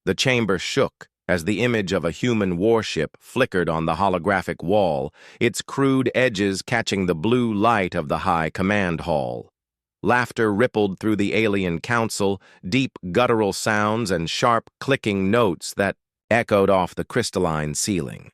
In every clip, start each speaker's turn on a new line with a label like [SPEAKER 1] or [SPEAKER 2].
[SPEAKER 1] The chamber shook as the image of a human warship flickered on the holographic wall, its crude edges catching the blue light of the high command hall. Laughter rippled through the alien council, deep guttural sounds and sharp clicking notes that echoed off the crystalline ceiling.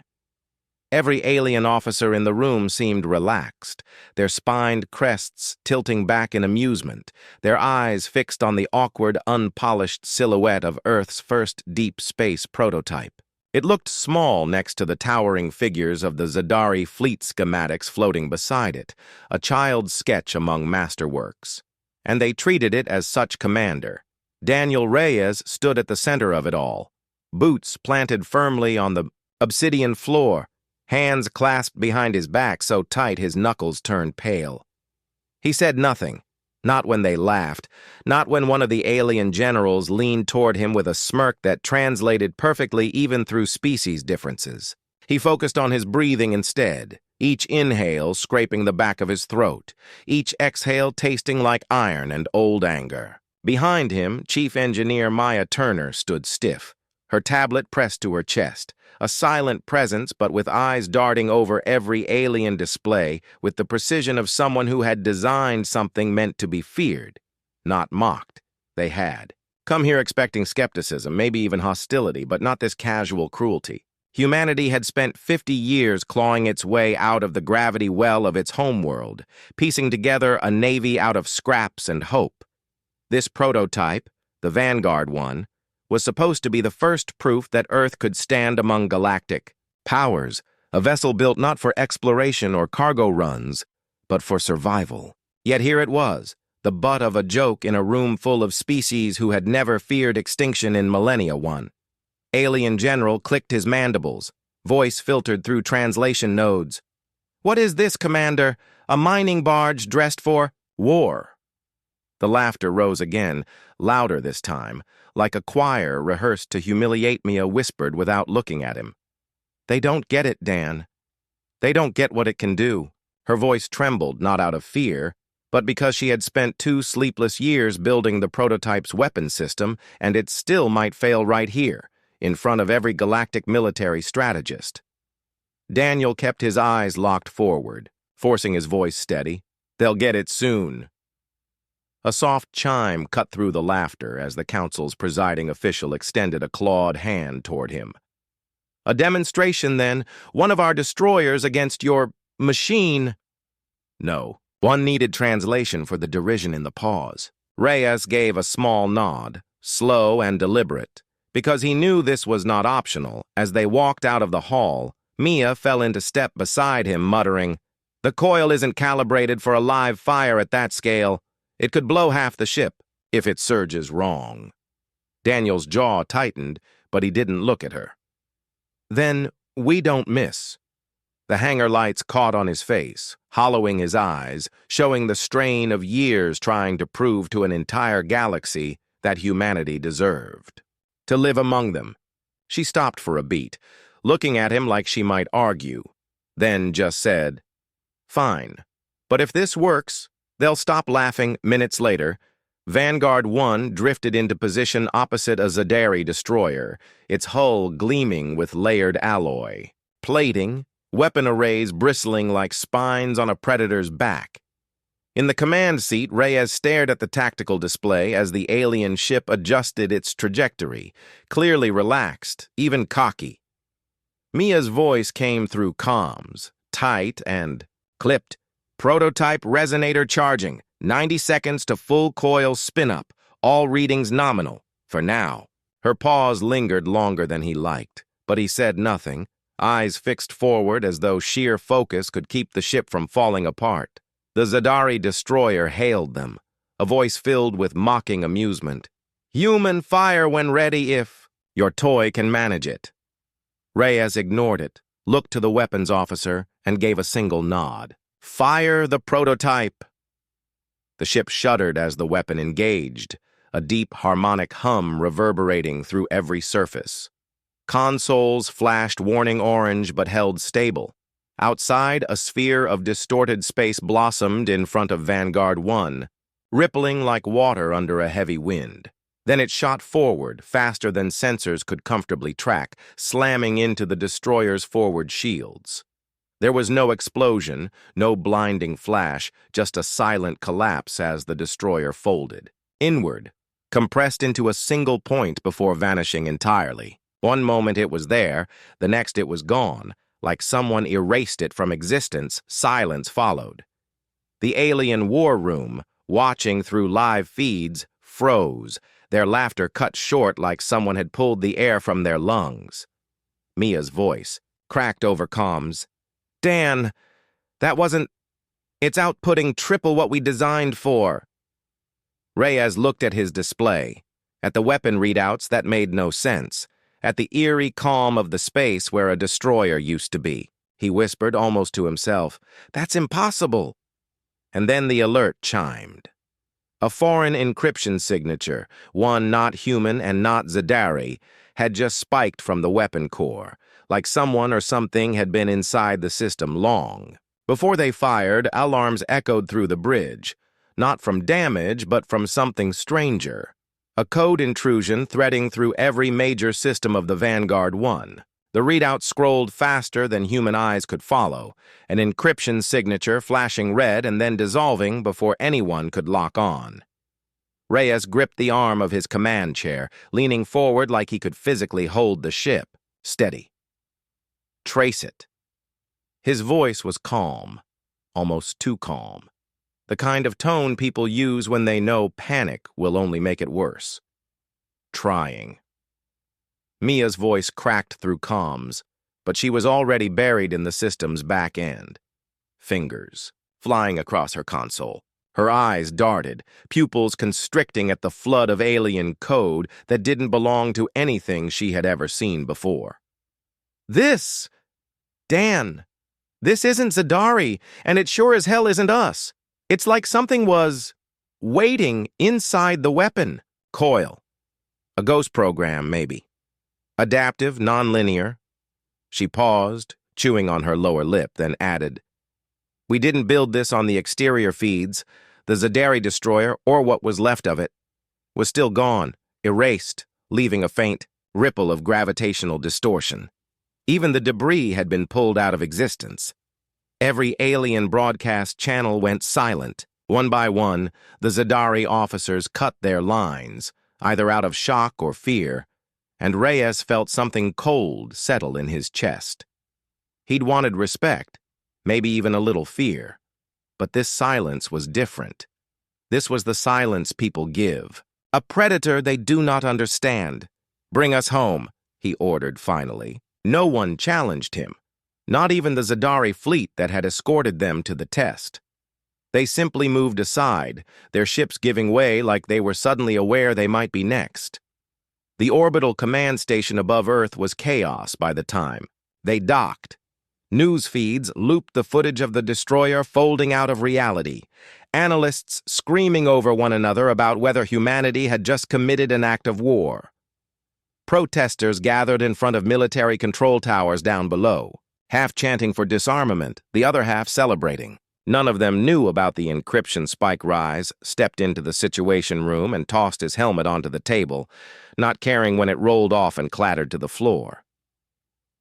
[SPEAKER 1] Every alien officer in the room seemed relaxed, their spined crests tilting back in amusement, their eyes fixed on the awkward, unpolished silhouette of Earth's first deep space prototype. It looked small next to the towering figures of the Zadari fleet schematics floating beside it, a child's sketch among masterworks. And they treated it as such. Commander Daniel Reyes stood at the center of it all, boots planted firmly on the obsidian floor, hands clasped behind his back so tight his knuckles turned pale. He said nothing, not when they laughed, not when one of the alien generals leaned toward him with a smirk that translated perfectly even through species differences. He focused on his breathing instead, each inhale scraping the back of his throat, each exhale tasting like iron and old anger. Behind him, Chief Engineer Maya Turner stood stiff, her tablet pressed to her chest, a silent presence but with eyes darting over every alien display with the precision of someone who had designed something meant to be feared, not mocked. They had come here expecting skepticism, maybe even hostility, but not this casual cruelty. Humanity had spent 50 years clawing its way out of the gravity well of its homeworld, piecing together a navy out of scraps and hope. This prototype, the Vanguard one, was supposed to be the first proof that Earth could stand among galactic powers, a vessel built not for exploration or cargo runs, but for survival. Yet here it was, the butt of a joke in a room full of species who had never feared extinction in millennia one. Alien General clicked his mandibles, voice filtered through translation nodes. "What is this, Commander? A mining barge dressed for war?" The laughter rose again, louder this time, like a choir rehearsed to humiliate Mia whispered without looking at him. "They don't get it, Dan. They don't get what it can do." Her voice trembled, not out of fear, but because she had spent 2 sleepless years building the prototype's weapon system, and it still might fail right here, in front of every galactic military strategist. Daniel kept his eyes locked forward, forcing his voice steady. "They'll get it soon." A soft chime cut through the laughter as the council's presiding official extended a clawed hand toward him. "A demonstration, then, one of our destroyers against your machine." No, one needed translation for the derision in the pause. Reyes gave a small nod, slow and deliberate, because he knew this was not optional. As they walked out of the hall, Mia fell into step beside him, muttering, "The coil isn't calibrated for a live fire at that scale. It could blow half the ship, if it surges wrong." Daniel's jaw tightened, but he didn't look at her. "Then we don't miss." The hangar lights caught on his face, hollowing his eyes, showing the strain of years trying to prove to an entire galaxy that humanity deserved to live among them. She stopped for a beat, looking at him like she might argue, then just said, "Fine, but if this works, they'll stop laughing." Minutes later, Vanguard 1 drifted into position opposite a Zadari destroyer, its hull gleaming with layered alloy, plating, weapon arrays bristling like spines on a predator's back. In the command seat, Reyes stared at the tactical display as the alien ship adjusted its trajectory, clearly relaxed, even cocky. Mia's voice came through comms, tight and clipped. "Prototype resonator charging, 90 seconds to full coil spin-up, all readings nominal, for now." Her pause lingered longer than he liked, but he said nothing, eyes fixed forward as though sheer focus could keep the ship from falling apart. The Zadari destroyer hailed them, a voice filled with mocking amusement. "Human, fire when ready if your toy can manage it." Reyes ignored it, looked to the weapons officer, and gave a single nod. "Fire the prototype." The ship shuddered as the weapon engaged, a deep harmonic hum reverberating through every surface. Consoles flashed warning orange but held stable. Outside, a sphere of distorted space blossomed in front of Vanguard 1, rippling like water under a heavy wind. Then it shot forward, faster than sensors could comfortably track, slamming into the destroyer's forward shields. There was no explosion, no blinding flash, just a silent collapse as the destroyer folded. Inward, compressed into a single point before vanishing entirely. One moment it was there, the next it was gone. Like someone erased it from existence, silence followed. The alien war room, watching through live feeds, froze, their laughter cut short like someone had pulled the air from their lungs. Mia's voice, cracked over comms. Dan, that wasn't... It's outputting triple what we designed for. Reyes looked at his display. At the weapon readouts, that made no sense. At the eerie calm of the space where a destroyer used to be. He whispered, almost to himself, "That's impossible." And then the alert chimed. A foreign encryption signature, one not human and not Zadari, had just spiked from the weapon core, like someone or something had been inside the system long. Before they fired, alarms echoed through the bridge, not from damage, but from something stranger. A code intrusion threading through every major system of the Vanguard 1. The readout scrolled faster than human eyes could follow, an encryption signature flashing red and then dissolving before anyone could lock on. Reyes gripped the arm of his command chair, leaning forward like he could physically hold the ship. Steady. Trace it. His voice was calm, almost too calm. The kind of tone people use when they know panic will only make it worse. Trying. Mia's voice cracked through comms, but she was already buried in the system's back end. Fingers flying across her console. Her eyes darted, pupils constricting at the flood of alien code that didn't belong to anything she had ever seen before. This! Dan! This isn't Zadari, and it sure as hell isn't us. It's like something was waiting inside the weapon. Coil. A ghost program, maybe. Adaptive, non-linear. She paused, chewing on her lower lip, then added, "We didn't build this on the exterior feeds. The Zadari destroyer, or what was left of it, was still gone, erased, leaving a faint ripple of gravitational distortion. Even the debris had been pulled out of existence. Every alien broadcast channel went silent. One by one, the Zadari officers cut their lines, either out of shock or fear, and Reyes felt something cold settle in his chest. He'd wanted respect, maybe even a little fear. But this silence was different. This was the silence people give. A predator they do not understand. "Bring us home," he ordered finally. No one challenged him, not even the Zadari fleet that had escorted them to the test. They simply moved aside, their ships giving way like they were suddenly aware they might be next. The orbital command station above Earth was chaos by the time. They docked. News feeds looped the footage of the destroyer folding out of reality. Analysts screaming over one another about whether humanity had just committed an act of war. Protesters gathered in front of military control towers down below, half chanting for disarmament, the other half celebrating. None of them knew about the encryption spike rise, stepped into the situation room and tossed his helmet onto the table, not caring when it rolled off and clattered to the floor.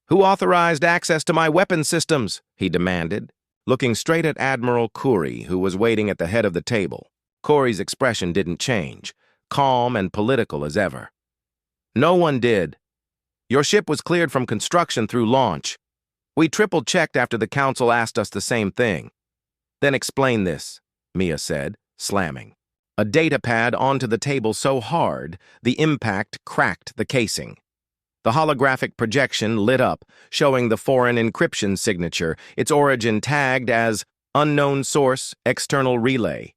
[SPEAKER 1] "Who authorized access to my weapon systems?" he demanded, looking straight at Admiral Khoury, who was waiting at the head of the table. Khoury's expression didn't change, calm and political as ever. "No one did. Your ship was cleared from construction through launch. We triple-checked after the Council asked us the same thing." "Then explain this," Mia said, slamming a data pad onto the table so hard the impact cracked the casing. The holographic projection lit up, showing the foreign encryption signature, its origin tagged as unknown source, external relay.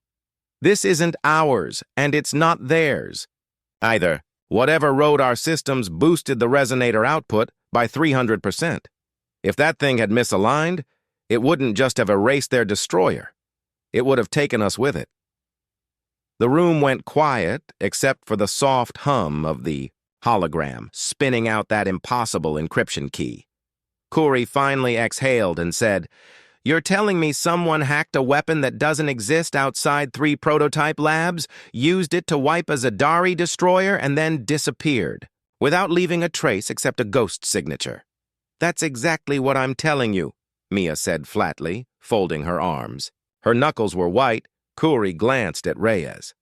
[SPEAKER 1] "This isn't ours, and it's not theirs either. Whatever wrote our systems boosted the resonator output by 300%. If that thing had misaligned, it wouldn't just have erased their destroyer. It would have taken us with it." The room went quiet, except for the soft hum of the hologram spinning out that impossible encryption key. Khoury finally exhaled and said, You're telling me someone hacked a weapon that doesn't exist outside 3 prototype labs, used it to wipe a Zadari destroyer, and then disappeared, without leaving a trace except a ghost signature? That's exactly what I'm telling you, Mia said flatly, folding her arms. Her knuckles were white. Kuri glanced at Reyes.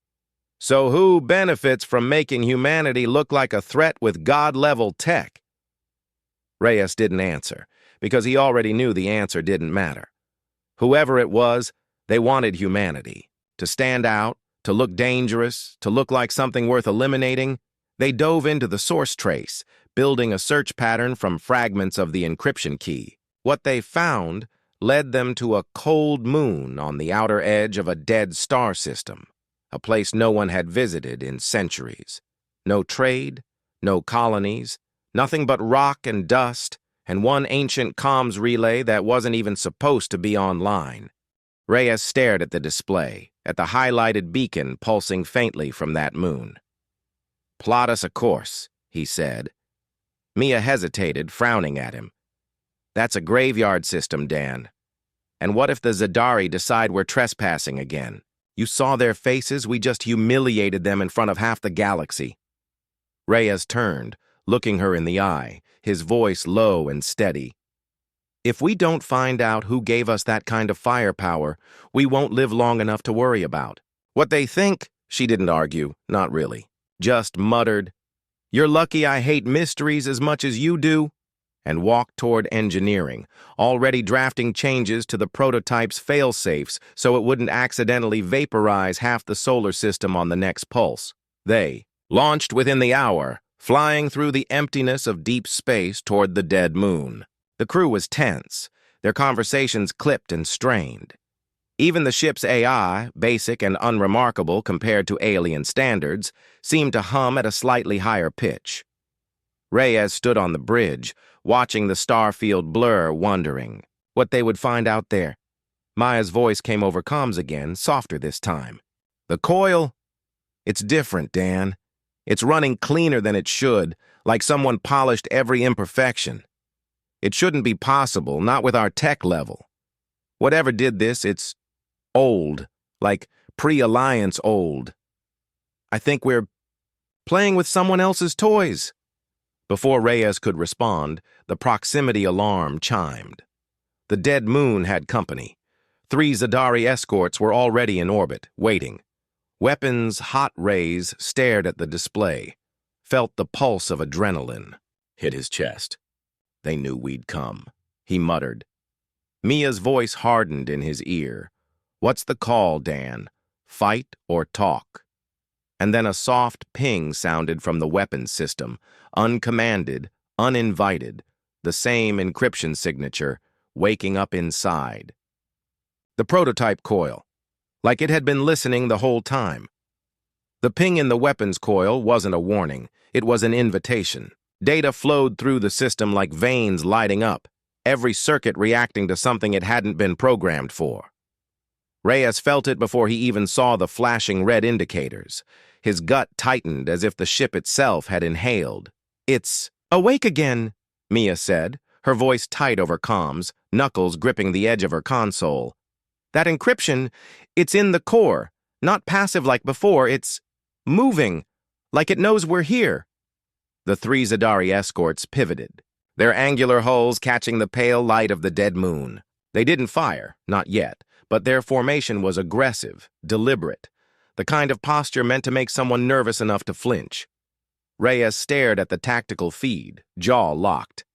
[SPEAKER 1] So who benefits from making humanity look like a threat with God-level tech? Reyes didn't answer, because he already knew the answer didn't matter. Whoever it was, they wanted humanity. To stand out, to look dangerous, to look like something worth eliminating. They dove into the source trace, building a search pattern from fragments of the encryption key. What they found led them to a cold moon on the outer edge of a dead star system, a place no one had visited in centuries. No trade, no colonies, nothing but rock and dust, and one ancient comms relay that wasn't even supposed to be online. Reyes stared at the display, at the highlighted beacon pulsing faintly from that moon. "Plot us a course," he said. Mia hesitated, frowning at him. "That's a graveyard system, Dan. And what if the Zadari decide we're trespassing again? You saw their faces, we just humiliated them in front of half the galaxy." Reyes turned, looking her in the eye, his voice low and steady. "If we don't find out who gave us that kind of firepower, we won't live long enough to worry about. What they think," she didn't argue, not really, just muttered, "You're lucky I hate mysteries as much as you do," and walked toward engineering, already drafting changes to the prototype's fail-safes so it wouldn't accidentally vaporize half the solar system on the next pulse. They launched within the hour, flying through the emptiness of deep space toward the dead moon. The crew was tense, their conversations clipped and strained. Even the ship's AI, basic and unremarkable compared to alien standards, seemed to hum at a slightly higher pitch. Reyes stood on the bridge, watching the starfield blur, wondering what they would find out there. Maya's voice came over comms again, softer this time. "The coil? It's different, Dan. It's running cleaner than it should, like someone polished every imperfection. It shouldn't be possible, not with our tech level. Whatever did this, it's old, like pre-Alliance old. I think we're playing with someone else's toys." Before Reyes could respond, the proximity alarm chimed. The dead moon had company. 3 Zadari escorts were already in orbit, waiting. Weapons' hot rays stared at the display, felt the pulse of adrenaline. Hit his chest. "They knew we'd come," he muttered. Mia's voice hardened in his ear. "What's the call, Dan? Fight or talk?" And then a soft ping sounded from the weapons system, uncommanded, uninvited, the same encryption signature, waking up inside. The prototype coil, like it had been listening the whole time. The ping in the weapons coil wasn't a warning, it was an invitation. Data flowed through the system like veins lighting up, every circuit reacting to something it hadn't been programmed for. Reyes felt it before he even saw the flashing red indicators. His gut tightened as if the ship itself had inhaled. "It's awake again," Mia said, her voice tight over comms, knuckles gripping the edge of her console. "That encryption, it's in the core, not passive like before, it's moving, like it knows we're here." The 3 Zadari escorts pivoted, their angular hulls catching the pale light of the dead moon. They didn't fire, not yet, but their formation was aggressive, deliberate, the kind of posture meant to make someone nervous enough to flinch. Reyes stared at the tactical feed, jaw locked.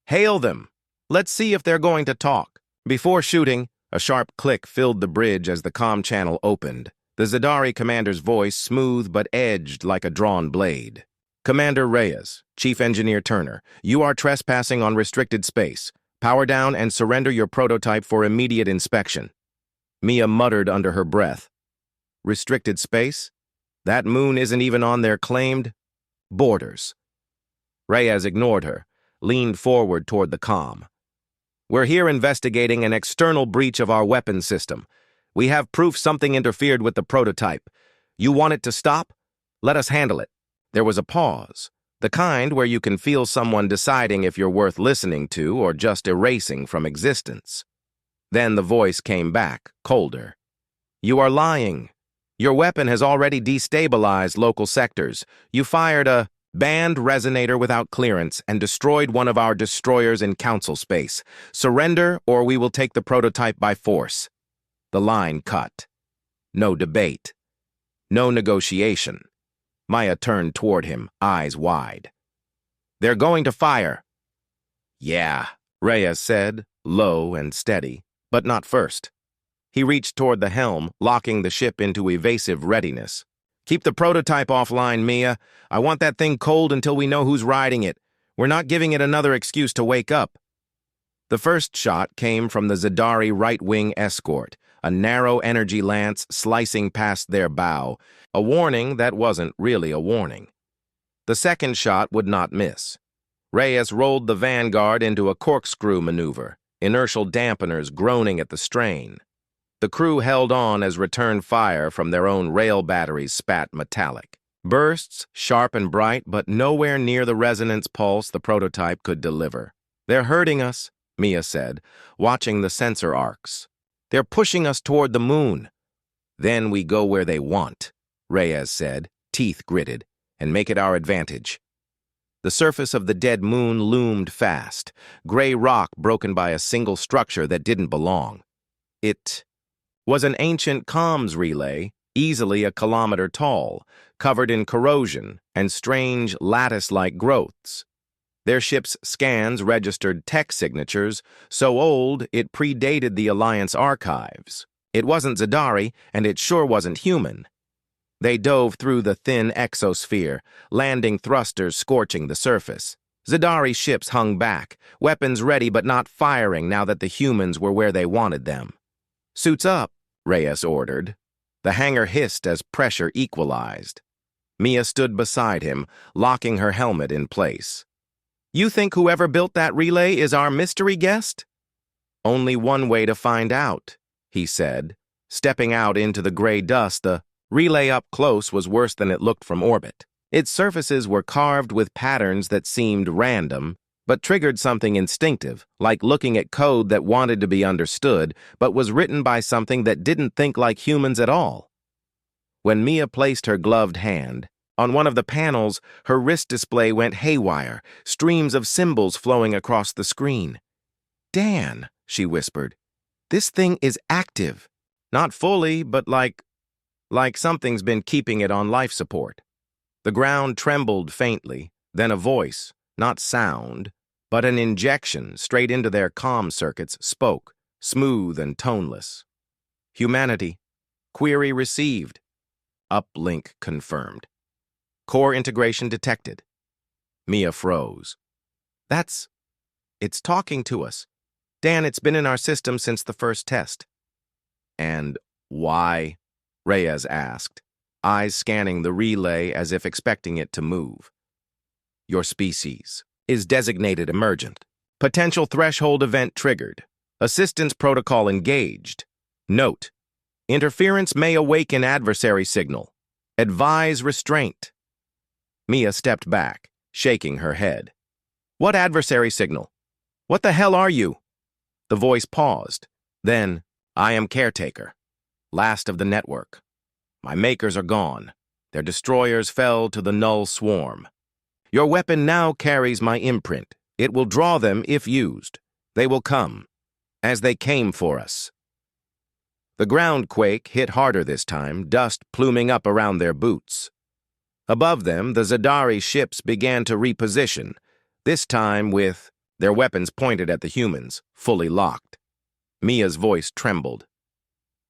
[SPEAKER 1] "Hail them. Let's see if they're going to talk." Before shooting, a sharp click filled the bridge as the comm channel opened. The Zadari commander's voice smooth but edged like a drawn blade. "Commander Reyes, Chief Engineer Turner, you are trespassing on restricted space. Power down and surrender your prototype for immediate inspection." Mia muttered under her breath. "Restricted space? That moon isn't even on their claimed borders." Reyes ignored her, leaned forward toward the comm. "We're here investigating an external breach of our weapons system. We have proof something interfered with the prototype. You want it to stop? Let us handle it." There was a pause, the kind where you can feel someone deciding if you're worth listening to or just erasing from existence. Then the voice came back, colder. You are lying. Your weapon has already destabilized local sectors. You fired a band resonator without clearance and destroyed one of our destroyers in council space. Surrender, or we will take the prototype by force. The line cut. No debate. No negotiation. Maya turned toward him, eyes wide. They're going to fire. Yeah, Reyes said, low and steady, but not first. He reached toward the helm, locking the ship into evasive readiness. Keep the prototype offline, Mia. I want that thing cold until we know who's riding it. We're not giving it another excuse to wake up. The first shot came from the Zidari right-wing escort, a narrow energy lance slicing past their bow, a warning that wasn't really a warning. The second shot would not miss. Reyes rolled the Vanguard into a corkscrew maneuver, inertial dampeners groaning at the strain. The crew held on as return fire from their own rail batteries spat metallic. Bursts, sharp and bright, but nowhere near the resonance pulse the prototype could deliver. They're hurting us, Mia said, watching the sensor arcs. They're pushing us toward the moon. Then we go where they want, Reyes said, teeth gritted, and make it our advantage. The surface of the dead moon loomed fast, gray rock broken by a single structure that didn't belong. It was an ancient comms relay, easily a kilometer tall, covered in corrosion and strange lattice-like growths. Their ship's scans registered tech signatures, so old it predated the Alliance archives. It wasn't Zidari, and it sure wasn't human. They dove through the thin exosphere, landing thrusters scorching the surface. Zidari ships hung back, weapons ready but not firing now that the humans were where they wanted them. Suits up, Reyes ordered. The hangar hissed as pressure equalized. Mia stood beside him, locking her helmet in place. You think whoever built that relay is our mystery guest? Only one way to find out, he said. Stepping out into the gray dust, the relay up close was worse than it looked from orbit. Its surfaces were carved with patterns that seemed random, but triggered something instinctive, like looking at code that wanted to be understood, but was written by something that didn't think like humans at all. When Mia placed her gloved hand, on one of the panels, her wrist display went haywire, streams of symbols flowing across the screen. Dan, she whispered, this thing is active. Not fully, but like something's been keeping it on life support. The ground trembled faintly, then a voice, not sound, but an injection straight into their comm circuits, spoke, smooth and toneless. Humanity. Query received. Uplink confirmed. Core integration detected. Mia froze. It's talking to us. Dan, it's been in our system since the first test. And why? Reyes asked, eyes scanning the relay as if expecting it to move. Your species is designated emergent. Potential threshold event triggered. Assistance protocol engaged. Note: interference may awaken adversary signal. Advise restraint. Mia stepped back, shaking her head. What adversary signal? What the hell are you? The voice paused. Then, I am caretaker. Last of the network. My makers are gone. Their destroyers fell to the null swarm. Your weapon now carries my imprint. It will draw them if used. They will come, as they came for us. The ground quake hit harder this time, dust pluming up around their boots. Above them, the Zidari ships began to reposition, this time with their weapons pointed at the humans, fully locked. Mia's voice trembled.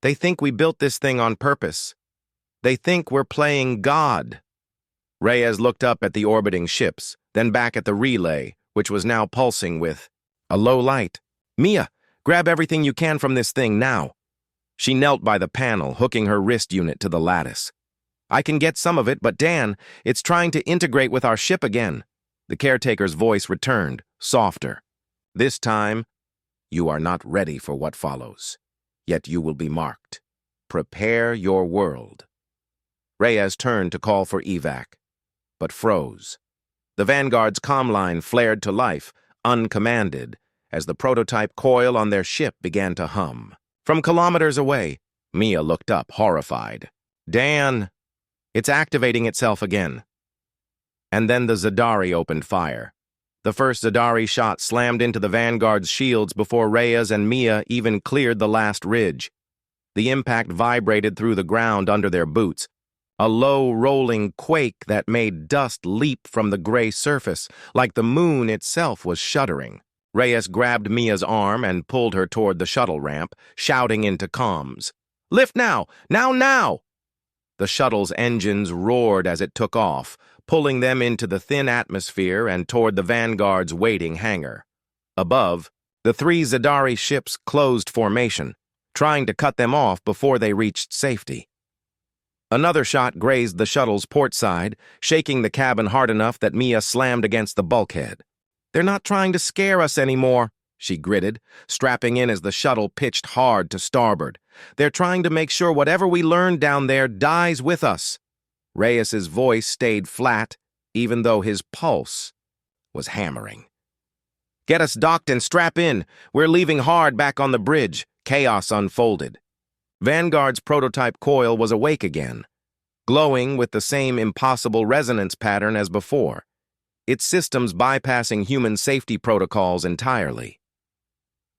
[SPEAKER 1] They think we built this thing on purpose. They think we're playing God. Reyes looked up at the orbiting ships, then back at the relay, which was now pulsing with a low light. Mia, grab everything you can from this thing now. She knelt by the panel, hooking her wrist unit to the lattice. I can get some of it, but Dan, it's trying to integrate with our ship again. The caretaker's voice returned, softer. This time, you are not ready for what follows. Yet you will be marked. Prepare your world. Reyes turned to call for evac, but froze. The Vanguard's comm line flared to life, uncommanded, as the prototype coil on their ship began to hum. From kilometers away, Mia looked up, horrified. Dan! It's activating itself again. And then the Zadari opened fire. The first Zadari shot slammed into the Vanguard's shields before Reyes and Mia even cleared the last ridge. The impact vibrated through the ground under their boots, a low, rolling quake that made dust leap from the gray surface, like the moon itself was shuddering. Reyes grabbed Mia's arm and pulled her toward the shuttle ramp, shouting into comms. "Lift now! Now, now!" The shuttle's engines roared as it took off, pulling them into the thin atmosphere and toward the Vanguard's waiting hangar. Above, the three Zadari ships closed formation, trying to cut them off before they reached safety. Another shot grazed the shuttle's port side, shaking the cabin hard enough that Mia slammed against the bulkhead. "They're not trying to scare us anymore," she gritted, strapping in as the shuttle pitched hard to starboard. "They're trying to make sure whatever we learned down there dies with us." Reyes's voice stayed flat, even though his pulse was hammering. "Get us docked and strap in. We're leaving hard back on the bridge." Chaos unfolded. Vanguard's prototype coil was awake again, glowing with the same impossible resonance pattern as before, its systems bypassing human safety protocols entirely.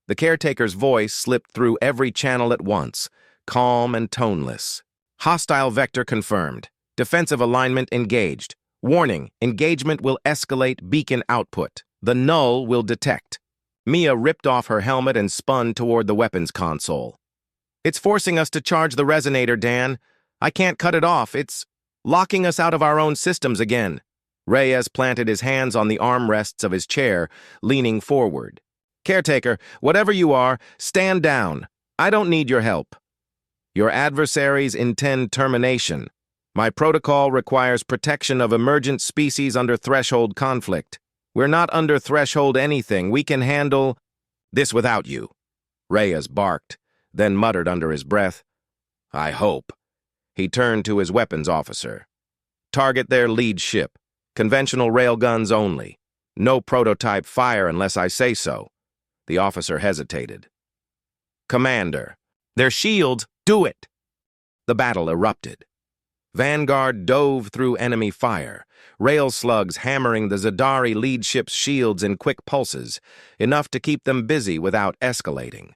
[SPEAKER 1] The caretaker's voice slipped through every channel at once, calm and toneless. "Hostile vector confirmed. Defensive alignment engaged. Warning, engagement will escalate beacon output. The null will detect." Mia ripped off her helmet and spun toward the weapons console. "It's forcing us to charge the resonator, Dan. I can't cut it off. It's locking us out of our own systems again." Reyes planted his hands on the armrests of his chair, leaning forward. "Caretaker, whatever you are, stand down. I don't need your help. Your adversaries intend termination. My protocol requires protection of emergent species under threshold conflict. We're not under threshold anything. We can handle this without you." Reyes barked, then muttered under his breath, "I hope." He turned to his weapons officer. "Target their lead ship. Conventional railguns only. No prototype fire unless I say so." The officer hesitated. "Commander, their shields, do it!" The battle erupted. Vanguard dove through enemy fire, rail slugs hammering the Zadari lead ship's shields in quick pulses, enough to keep them busy without escalating.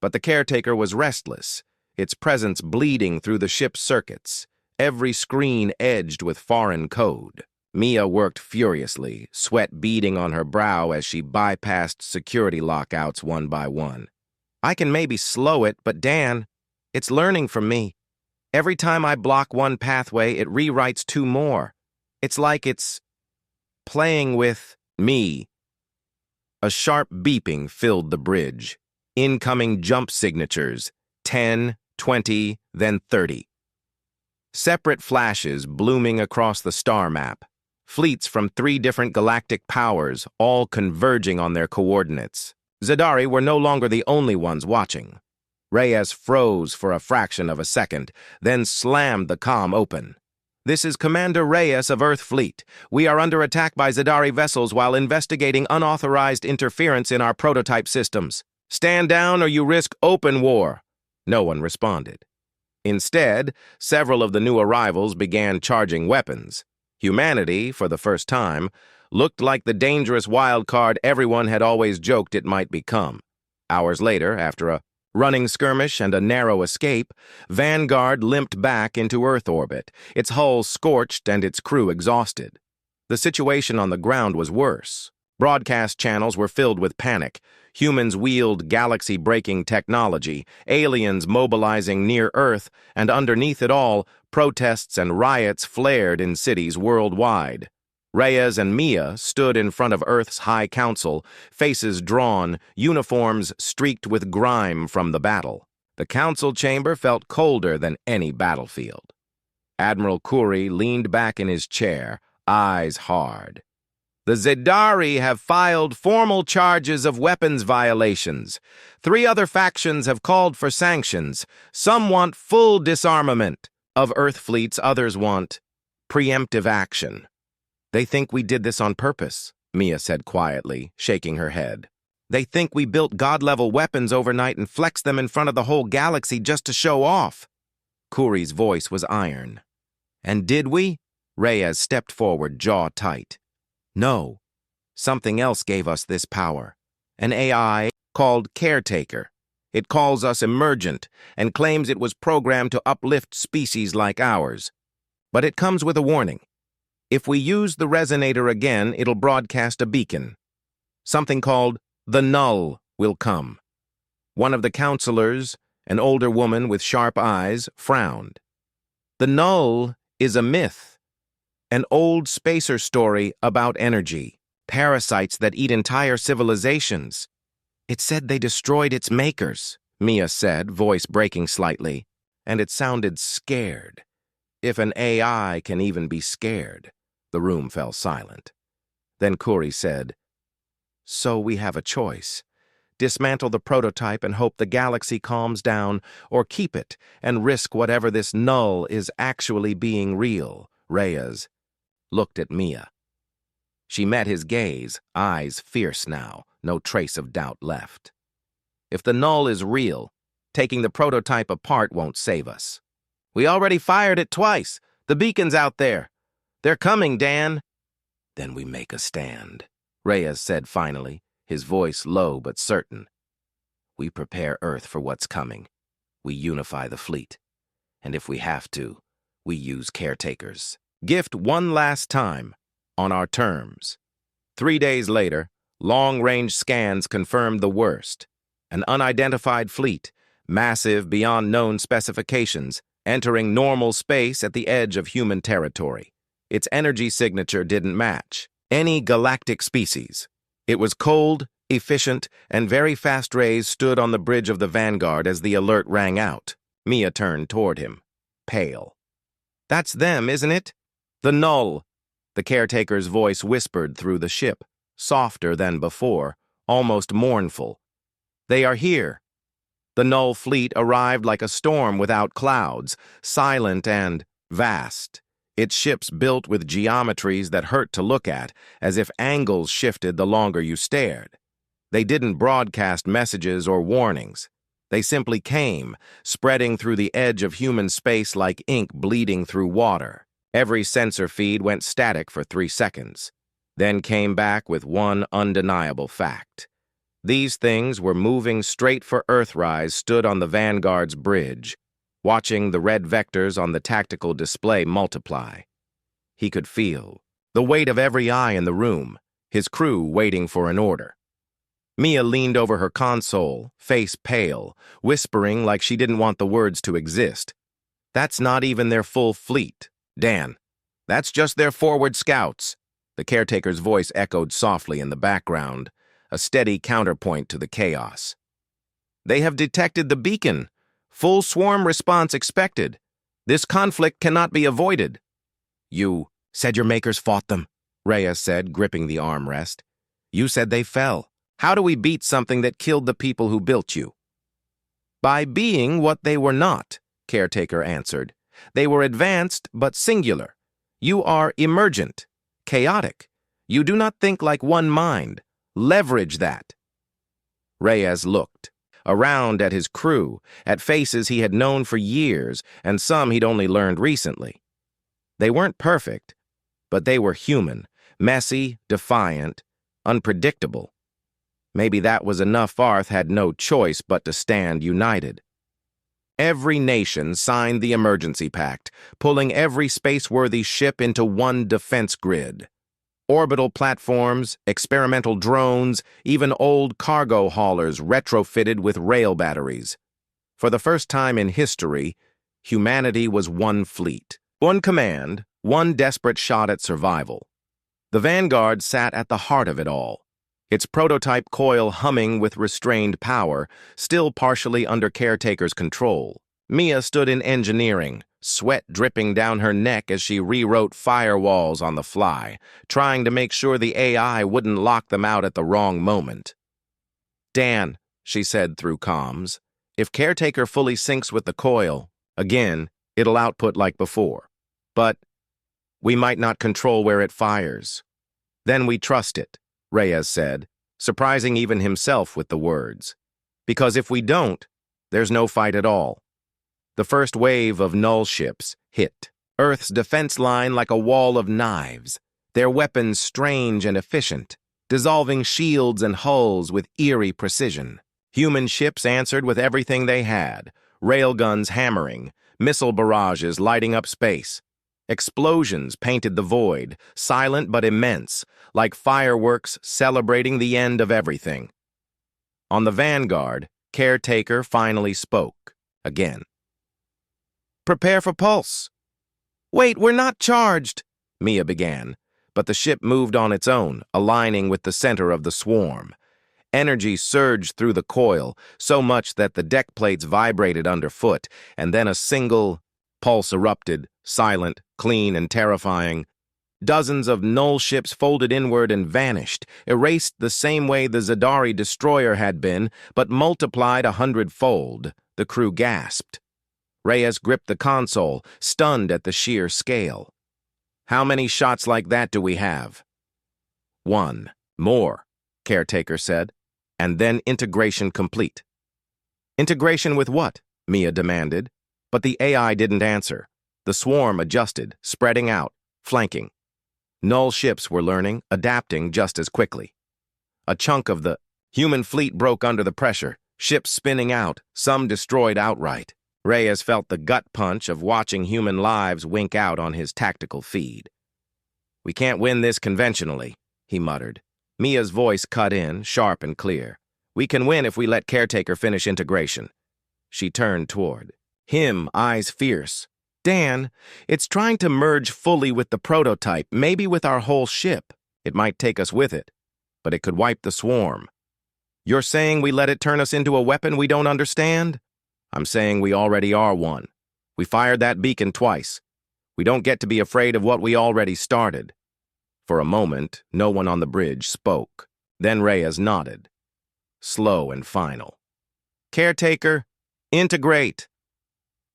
[SPEAKER 1] But the caretaker was restless, its presence bleeding through the ship's circuits, every screen edged with foreign code. Mia worked furiously, sweat beading on her brow as she bypassed security lockouts one by one. "I can maybe slow it, but Dan, it's learning from me. Every time I block one pathway, it rewrites two more. It's like it's playing with me." A sharp beeping filled the bridge. Incoming jump signatures, 10, 20, then 30. Separate flashes blooming across the star map. Fleets from 3 different galactic powers, all converging on their coordinates. Zadari were no longer the only ones watching. Reyes froze for a fraction of a second, then slammed the comm open. "This is Commander Reyes of Earth Fleet. We are under attack by Zadari vessels while investigating unauthorized interference in our prototype systems. Stand down or you risk open war." No one responded. Instead, several of the new arrivals began charging weapons. Humanity, for the first time, looked like the dangerous wild card everyone had always joked it might become. Hours later, after a running skirmish and a narrow escape, Vanguard limped back into Earth orbit, its hull scorched and its crew exhausted. The situation on the ground was worse. Broadcast channels were filled with panic. Humans wield galaxy-breaking technology, aliens mobilizing near Earth, and underneath it all, protests and riots flared in cities worldwide. Reyes and Mia stood in front of Earth's High Council, faces drawn, uniforms streaked with grime from the battle. The council chamber felt colder than any battlefield. Admiral Khoury leaned back in his chair, eyes hard. "The Zadari have filed formal charges of weapons violations. 3 other factions have called for sanctions. Some want full disarmament of Earth fleets, others want preemptive action." "They think we did this on purpose," Mia said quietly, shaking her head. They think we built god-level weapons overnight and flexed them in front of the whole galaxy just to show off. Kuri's voice was iron. And did we? Reyes stepped forward, jaw tight. No. Something else gave us this power. An AI called Caretaker. It calls us emergent and claims it was programmed to uplift species like ours. But it comes with a warning. If we use the resonator again, it'll broadcast a beacon. Something called the Null will come. One of the counselors, an older woman with sharp eyes, frowned. The Null is a myth, an old spacer story about energy, parasites that eat entire civilizations. It said they destroyed its makers, Mia said, voice breaking slightly, and it sounded scared. If an AI can even be scared. The room fell silent. Then Kuri said, "So we have a choice. Dismantle the prototype and hope the galaxy calms down, or keep it and risk whatever this null is actually being real." Reyes looked at Mia. She met his gaze, eyes fierce now, no trace of doubt left. If the null is real, taking the prototype apart won't save us. We already fired it twice. The beacon's out there. They're coming, Dan. Then we make a stand, Reyes said finally, his voice low but certain. We prepare Earth for what's coming. We unify the fleet. And if we have to, we use caretakers. Gift one last time, on our terms. 3 days later, long-range scans confirmed the worst. An unidentified fleet, massive beyond known specifications, entering normal space at the edge of human territory. Its energy signature didn't match any galactic species. It was cold, efficient, and very fast. Rays stood on the bridge of the Vanguard as the alert rang out. Mia turned toward him, pale. That's them, isn't it? The Null. The caretaker's voice whispered through the ship, softer than before, almost mournful. They are here. The Null fleet arrived like a storm without clouds, silent and vast. Its ships built with geometries that hurt to look at, as if angles shifted the longer you stared. They didn't broadcast messages or warnings. They simply came, spreading through the edge of human space like ink bleeding through water. Every sensor feed went static for 3 seconds, then came back with one undeniable fact. These things were moving straight for Earthrise stood on the Vanguard's bridge, watching the red vectors on the tactical display multiply. He could feel the weight of every eye in the room, his crew waiting for an order. Mia leaned over her console, face pale, whispering like she didn't want the words to exist. That's not even their full fleet, Dan. That's just their forward scouts. The caretaker's voice echoed softly in the background, a steady counterpoint to the chaos. They have detected the beacon. Full swarm response expected. This conflict cannot be avoided. You said your makers fought them, Reyes said, gripping the armrest. You said they fell. How do we beat something that killed the people who built you? By being what they were not, Caretaker answered. They were advanced but singular. You are emergent, chaotic. You do not think like one mind. Leverage that. Reyes looked around at his crew, at faces he had known for years and some he'd only learned recently. They weren't perfect, but they were human, messy, defiant, unpredictable. Maybe that was enough. Arth had no choice but to stand united. Every nation signed the emergency pact, pulling every space-worthy ship into one defense grid. Orbital platforms, experimental drones, even old cargo haulers retrofitted with rail batteries. For the first time in history, humanity was one fleet, one command, one desperate shot at survival. The Vanguard sat at the heart of it all, its prototype coil humming with restrained power, still partially under Caretaker's control. Mia stood in engineering, sweat dripping down her neck as she rewrote firewalls on the fly, trying to make sure the AI wouldn't lock them out at the wrong moment. Dan, she said through comms, if Caretaker fully syncs with the coil, again, it'll output like before. But we might not control where it fires. Then we trust it, Reyes said, surprising even himself with the words. Because if we don't, there's no fight at all. The first wave of null ships hit Earth's defense line like a wall of knives, their weapons strange and efficient, dissolving shields and hulls with eerie precision. Human ships answered with everything they had, railguns hammering, missile barrages lighting up space. Explosions painted the void, silent but immense, like fireworks celebrating the end of everything. On the vanguard, Caretaker finally spoke, again. "Prepare for pulse." "Wait, we're not charged," Mia began, but the ship moved on its own, aligning with the center of the swarm. Energy surged through the coil, so much that the deck plates vibrated underfoot, and then a single pulse erupted, silent, clean, and terrifying. Dozens of null ships folded inward and vanished, erased the same way the Zadari destroyer had been, but multiplied 100-fold. The crew gasped. Reyes gripped the console, stunned at the sheer scale. "How many shots like that do we have?" "One. More," Caretaker said. "And then integration complete." "Integration with what?" Mia demanded. But the AI didn't answer. The swarm adjusted, spreading out, flanking. Null ships were learning, adapting just as quickly. A chunk of the human fleet broke under the pressure, ships spinning out, some destroyed outright. Reyes felt the gut punch of watching human lives wink out on his tactical feed. "We can't win this conventionally," he muttered. Mia's voice cut in, sharp and clear. "We can win if we let Caretaker finish integration." She turned toward him, eyes fierce. "Dan, it's trying to merge fully with the prototype, maybe with our whole ship. It might take us with it, but it could wipe the swarm." "You're saying we let it turn us into a weapon we don't understand?" "I'm saying we already are one. We fired that beacon twice. We don't get to be afraid of what we already started." For a moment, no one on the bridge spoke. Then Reyes nodded. Slow and final. "Caretaker, integrate."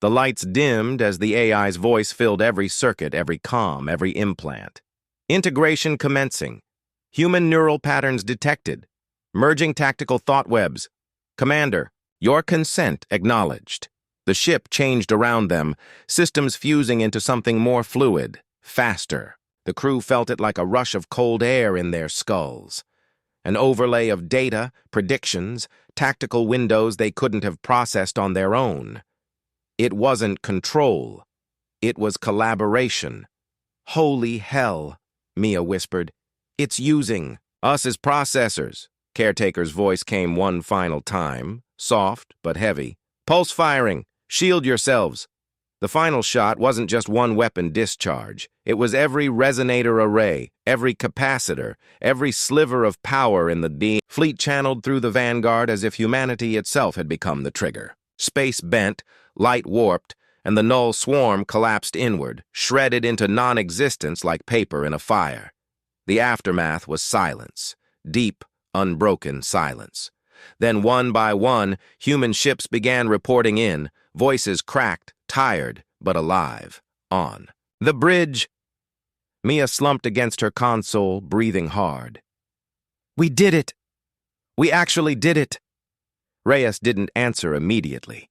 [SPEAKER 1] The lights dimmed as the AI's voice filled every circuit, every comm, every implant. "Integration commencing. Human neural patterns detected. Merging tactical thought webs. Commander, your consent acknowledged." The ship changed around them, systems fusing into something more fluid, faster. The crew felt it like a rush of cold air in their skulls. An overlay of data, predictions, tactical windows they couldn't have processed on their own. It wasn't control. It was collaboration. "Holy hell," Mia whispered. "It's using us as processors." Caretaker's voice came one final time, soft but heavy. "Pulse firing. Shield yourselves." The final shot wasn't just one weapon discharge. It was every resonator array, every capacitor, every sliver of power in the fleet channeled through the vanguard as if humanity itself had become the trigger. Space bent, light warped, and the null swarm collapsed inward, shredded into non-existence like paper in a fire. The aftermath was silence, deep, unbroken silence. Then one by one, human ships began reporting in, voices cracked, tired, but alive. On the bridge. Mia slumped against her console, breathing hard. "We did it! We actually did it!" Reyes didn't answer immediately.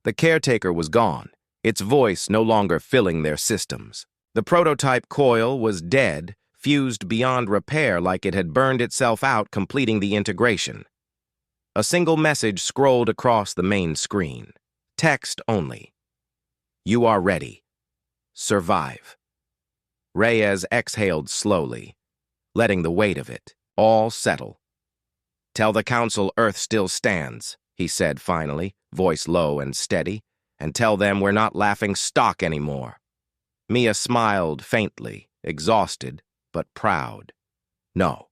[SPEAKER 1] The Caretaker was gone, its voice no longer filling their systems. The prototype coil was dead, fused beyond repair like it had burned itself out, completing the integration. A single message scrolled across the main screen. Text only. "You are ready. Survive." Reyes exhaled slowly, letting the weight of it all settle. "Tell the Council Earth still stands," he said finally, voice low and steady, "and tell them we're not laughing stock anymore." Mia smiled faintly, exhausted, but proud. "No,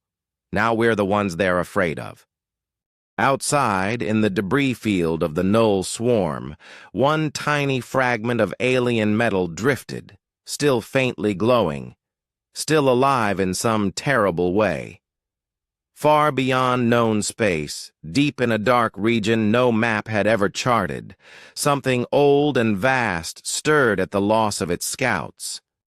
[SPEAKER 1] now we're the ones they're afraid of." Outside, in the debris field of the null swarm, one tiny fragment of alien metal drifted, still faintly glowing, still alive in some terrible way. Far beyond known space, deep in a dark region no map had ever charted, something old and vast stirred at the loss of its scouts.